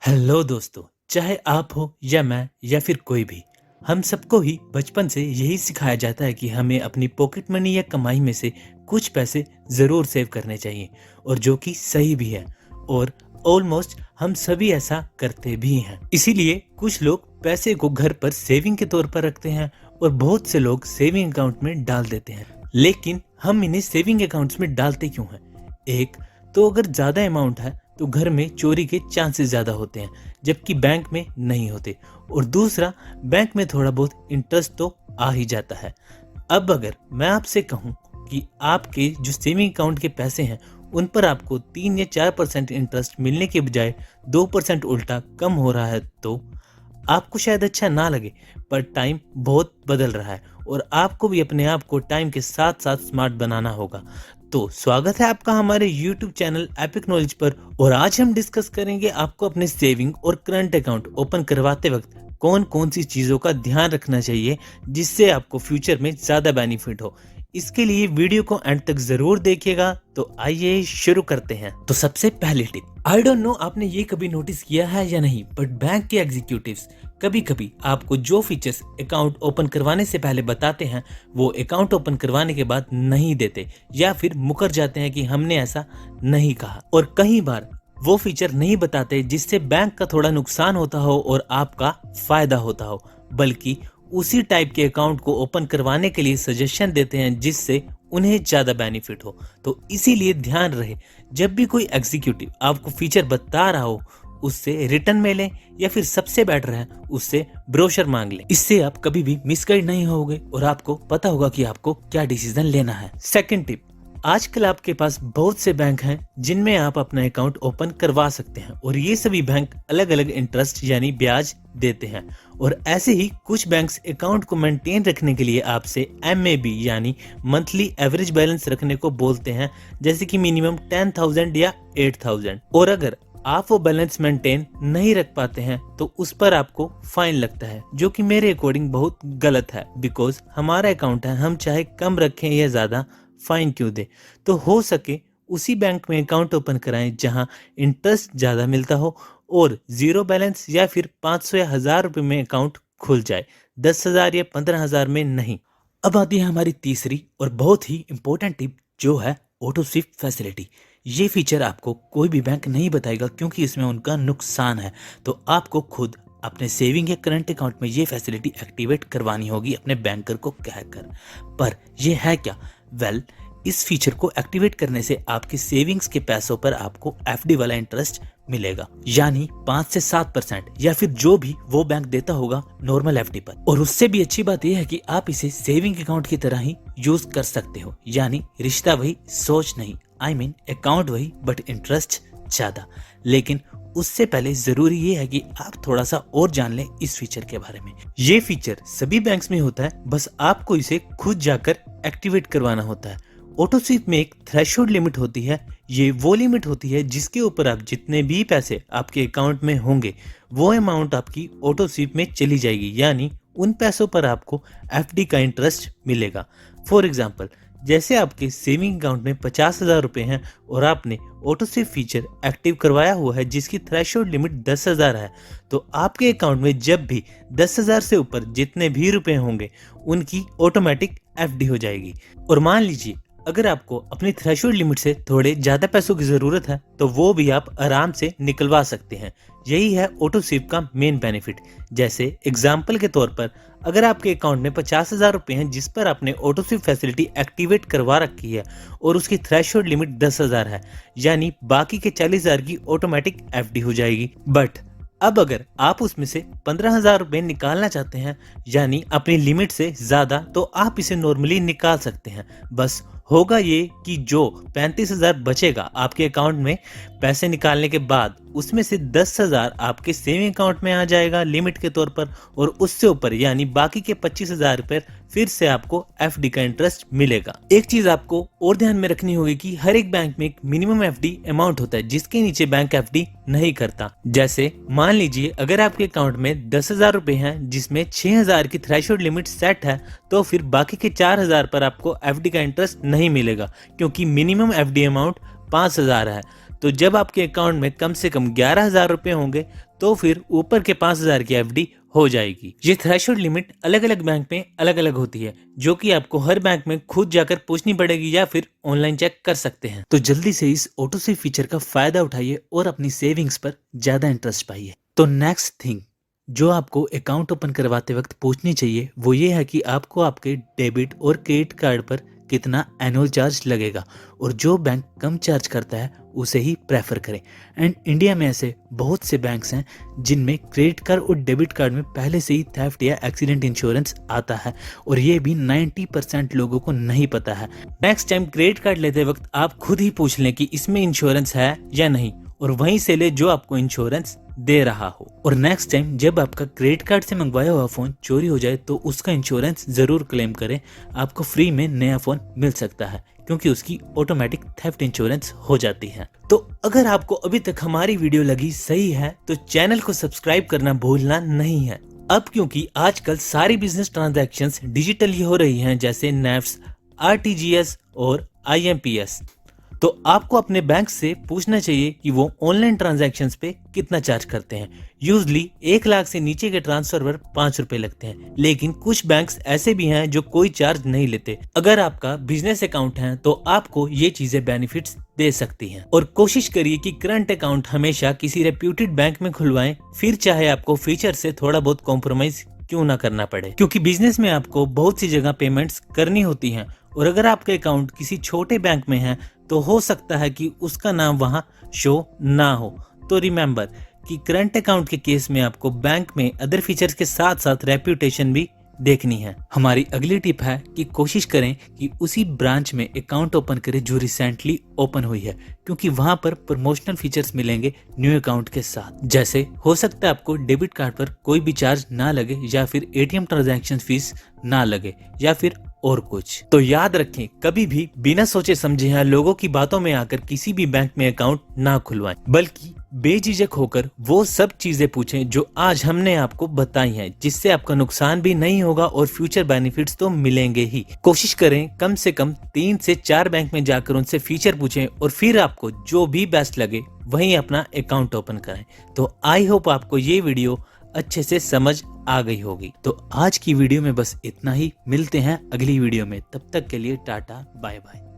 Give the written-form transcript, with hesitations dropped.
Hello दोस्तों, चाहे आप हो या मैं या फिर कोई भी, हम सबको ही बचपन से यही सिखाया जाता है कि हमें अपनी पॉकेट मनी या कमाई में से कुछ पैसे ज़रूर सेव करने चाहिए और जो कि सही भी है और ऑलमोस्ट हम सभी ऐसा करते भी हैं। इसीलिए कुछ लोग पैसे को घर पर सेविंग के तौर पर रखते हैं और बहुत से लोग सेविंग अकाउंट में डाल देते हैं। लेकिन हम इन्हें सेविंग अकाउंट्स में डालते क्यों हैं? एक तो अगर ज़्यादा अमाउंट है तो घर में चोरी के चांसेस ज़्यादा होते हैं जबकि बैंक में नहीं होते, और दूसरा बैंक में थोड़ा बहुत इंटरेस्ट तो आ ही जाता है। अब अगर मैं आपसे कहूं कि आपके जो सेविंग अकाउंट के पैसे हैं उन पर आपको 3 या 4% इंटरेस्ट मिलने के बजाय 2% उल्टा कम हो रहा है तो आपको शायद अच्छा ना लगे, पर टाइम बहुत बदल रहा है और आपको भी अपने आप को टाइम के साथ साथ स्मार्ट बनाना होगा। तो स्वागत है आपका हमारे YouTube चैनल एपिक नॉलेज पर, और आज हम डिस्कस करेंगे आपको अपने सेविंग और करंट अकाउंट ओपन करवाते वक्त कौन कौन सी चीज़ों का ध्यान रखना चाहिए जिससे आपको फ्यूचर में ज़्यादा बेनिफिट हो। इसके लिए वीडियो को एंड तक जरूर देखिएगा। तो आइए शुरू करते हैं। तो सबसे पहली टिप, आई डोंट नो आपने ये कभी नोटिस किया है या नहीं, बट बैंक के एग्जीक्यूटिव्स कभी कभी आपको जो फीचर्स अकाउंट ओपन करवाने से पहले बताते हैं वो अकाउंट ओपन करवाने के बाद नहीं देते या फिर मुकर जाते हैं कि हमने ऐसा नहीं कहा, और कई बार वो फीचर नहीं बताते जिससे बैंक का थोड़ा नुकसान होता हो और आपका फायदा होता हो, बल्कि उसी टाइप के अकाउंट को ओपन करवाने के लिए सजेशन देते हैं जिससे उन्हें ज़्यादा बेनिफिट हो। तो इसीलिए ध्यान रहे, जब भी कोई एग्जीक्यूटिव आपको फीचर बता रहा हो उससे रिटर्न में लें या फिर सबसे बेटर है उससे ब्रोशर मांग लें। इससे आप कभी भी मिसगाइड नहीं होगे और आपको पता होगा कि आपको क्या डिसीजन लेना है। सेकंड टिप, आजकल आपके पास बहुत से बैंक हैं जिनमें आप अपना अकाउंट ओपन करवा सकते हैं और ये सभी बैंक अलग अलग इंटरेस्ट यानी ब्याज देते हैं, और ऐसे ही कुछ बैंक्स अकाउंट को मेंटेन रखने के लिए आपसे MAB यानी मंथली एवरेज बैलेंस रखने को बोलते हैं, जैसे कि मिनिमम 10,000 या 8,000, और अगर आप वो बैलेंस मेंटेन नहीं रख पाते हैं तो उस पर आपको फाइन लगता है, जो कि मेरे अकॉर्डिंग बहुत गलत है। बिकॉज हमारा अकाउंट है, हम चाहे कम रखें या ज्यादा फाइन क्यों दे। तो हो सके उसी बैंक में अकाउंट ओपन कराएं जहां इंटरेस्ट ज़्यादा मिलता हो और जीरो बैलेंस या फिर 500 या 1,000 रुपये में अकाउंट खुल जाए, 10,000 या 15,000 में नहीं। अब आती है हमारी तीसरी और बहुत ही इंपॉर्टेंट टिप, जो है ऑटो स्विप फैसिलिटी। ये फीचर आपको कोई भी बैंक नहीं बताएगा क्योंकि इसमें उनका नुकसान है, तो आपको खुद अपने सेविंग या करंट अकाउंट में ये फैसिलिटी एक्टिवेट करवानी होगी अपने बैंकर को कहकर। पर ये है क्या? इस फीचर को एक्टिवेट करने से आपके सेविंग्स के पैसों पर आपको FD वाला इंटरेस्ट मिलेगा, यानी 5 से 7% या फिर जो भी वो बैंक देता होगा नॉर्मल FD पर। और उससे भी अच्छी बात यह है कि आप इसे सेविंग अकाउंट की तरह ही यूज कर सकते हो, यानी रिश्ता वही सोच नहीं, I mean अकाउंट वही बट इंटरेस्ट ज्यादा। लेकिन उससे पहले जरूरी ये है कि आप थोड़ा सा और जान लें इस फीचर के बारे में। ये फीचर सभी बैंक्स में होता है, बस आपको इसे खुद जाकर एक्टिवेट करवाना होता है। ऑटो स्विप में एक थ्रेशोल्ड लिमिट होती है, ये वो लिमिट होती है जिसके ऊपर आप जितने भी पैसे आपके अकाउंट में होंगे वो अमाउंट आपकी ऑटो स्विप में चली जाएगी, यानी उन पैसों पर आपको FD का इंटरेस्ट मिलेगा। फॉर एग्जाम्पल, जैसे आपके सेविंग अकाउंट में 50,000 रुपये हैं और आपने ऑटो स्विप फीचर एक्टिव करवाया हुआ है जिसकी थ्रेशोल्ड लिमिट 10,000 है, तो आपके अकाउंट में जब भी 10,000 से ऊपर जितने भी रुपए होंगे उनकी ऑटोमेटिक FD हो जाएगी। और मान लीजिए अगर आपको अपनी थ्रेशोल्ड लिमिट से थोड़े ज्यादा पैसों की जरूरत है तो वो भी आप आराम से निकलवा सकते हैं। यही है ऑटो स्विप का मेन बेनिफिट। जैसे एग्जाम्पल के तौर पर, अगर आपके अकाउंट में 50,000 रुपये हैं जिस पर आपने ऑटो स्विप फैसिलिटी एक्टिवेट करवा रखी है और उसकी थ्रेशोल्ड लिमिट 10,000 है, यानी बाकी के 40,000 की ऑटोमेटिक FD हो जाएगी। बट अब अगर आप उसमें से 15,000 रुपये निकालना चाहते हैं, यानी अपनी लिमिट से ज्यादा, तो आप इसे नॉर्मली निकाल सकते हैं। बस होगा ये कि जो 35,000 बचेगा आपके अकाउंट में पैसे निकालने के बाद, उसमें से 10,000 आपके सेविंग अकाउंट में आ जाएगा लिमिट के तौर पर, और उससे ऊपर यानी बाकी के 25,000 रुपये फिर से आपको FD का इंटरेस्ट मिलेगा। एक चीज आपको और ध्यान में रखनी होगी कि हर एक बैंक में एक मिनिमम FD अमाउंट होता है जिसके नीचे बैंक FD नहीं करता। जैसे मान लीजिए अगर आपके अकाउंट में 10,000 रुपए हैं जिसमें 6,000 की थ्रेशोल्ड लिमिट सेट है, तो फिर बाकी के 4,000 पर आपको FD का इंटरेस्ट नहीं मिलेगा क्योंकि मिनिमम FD अमाउंट 5,000 है। तो जब आपके अकाउंट में कम से कम 11,000 रुपए होंगे तो फिर ऊपर के 5,000 की एफडी हो जाएगी। ये थ्रेशोल्ड लिमिट अलग अलग बैंक में अलग अलग होती है, जो कि आपको हर बैंक में खुद जाकर पूछनी पड़ेगी या फिर ऑनलाइन चेक कर सकते हैं। तो जल्दी से इस ऑटो सेव फीचर का फायदा उठाइए और अपनी सेविंग्स पर ज्यादा इंटरेस्ट पाइए। तो नेक्स्ट थिंग जो आपको अकाउंट ओपन करवाते वक्त पूछनी चाहिए वो ये है कि आपको आपके डेबिट और क्रेडिट कार्ड पर कितना एनुअल चार्ज लगेगा, और जो बैंक कम चार्ज करता है उसे ही प्रेफर करें। एंड इंडिया में ऐसे बहुत से बैंक्स हैं जिनमें क्रेडिट कार्ड और डेबिट कार्ड में पहले से ही थेफ्ट या एक्सीडेंट इंश्योरेंस आता है, और ये भी 90% लोगों को नहीं पता है। नेक्स्ट टाइम क्रेडिट कार्ड लेते वक्त आप खुद ही पूछ लें कि इसमें इंश्योरेंस है या नहीं, और वहीं से ले जो आपको इंश्योरेंस दे रहा हो। और नेक्स्ट टाइम जब आपका क्रेडिट कार्ड से मंगवाया हुआ फोन चोरी हो जाए तो उसका इंश्योरेंस जरूर क्लेम करें, आपको फ्री में नया फोन मिल सकता है क्योंकि उसकी ऑटोमेटिक थेफ्ट इंश्योरेंस हो जाती है। तो अगर आपको अभी तक हमारी वीडियो लगी सही है तो चैनल को सब्सक्राइब करना भूलना नहीं है। अब क्योंकि आजकल सारी बिजनेस ट्रांजैक्शंस डिजिटली हो रही हैं, जैसे नेफ्ट, आरटीजीएस और आईएमपीएस, तो आपको अपने बैंक से पूछना चाहिए कि वो ऑनलाइन ट्रांजैक्शंस पे कितना चार्ज करते हैं। यूजली 1 लाख से नीचे के ट्रांसफर पर 5 रुपए लगते हैं, लेकिन कुछ बैंक्स ऐसे भी हैं जो कोई चार्ज नहीं लेते। अगर आपका बिजनेस अकाउंट है तो आपको ये चीजें बेनिफिट्स दे सकती हैं। और कोशिश करिए कि करंट अकाउंट हमेशा किसी रेप्यूटेड बैंक में खुलवाएं, फिर चाहे आपको फीचर से थोड़ा बहुत कॉम्प्रोमाइज क्यों ना करना पड़े, क्योंकि बिजनेस में आपको बहुत सी जगह पेमेंट्स करनी होती हैं। और अगर आपका अकाउंट किसी छोटे बैंक में है तो हो सकता है कि उसका नाम वहां शो ना हो। तो रिमेंबर कि करंट अकाउंट के केस में आपको बैंक में अदर फीचर्स के साथ साथ रेप्यूटेशन भी देखनी है। हमारी अगली टिप है कि कोशिश करें कि उसी ब्रांच में अकाउंट ओपन करें जो रिसेंटली ओपन हुई है, क्योंकि वहां पर प्रमोशनल फीचर्स मिलेंगे न्यू अकाउंट के साथ। जैसे हो सकता है आपको डेबिट कार्ड पर कोई भी चार्ज ना लगे, या फिर एटीएम ट्रांजैक्शन फीस ना लगे, या फिर और कुछ। तो याद रखें, कभी भी बिना सोचे समझे या लोगों की बातों में आकर किसी भी बैंक में अकाउंट ना खुलवाएं, बल्कि बेझिझक होकर वो सब चीजें पूछें जो आज हमने आपको बताई हैं, जिससे आपका नुकसान भी नहीं होगा और फ्यूचर बेनिफिट्स तो मिलेंगे ही। कोशिश करें कम से कम 3 से 4 बैंक में जाकर उनसे फीचर पूछें और फिर आपको जो भी बेस्ट लगे वहीं अपना अकाउंट ओपन करें। तो आई होप आपको ये वीडियो अच्छे से समझ आ गई होगी। तो आज की वीडियो में बस इतना ही, मिलते हैं अगली वीडियो में, तब तक के लिए टाटा बाय बाय।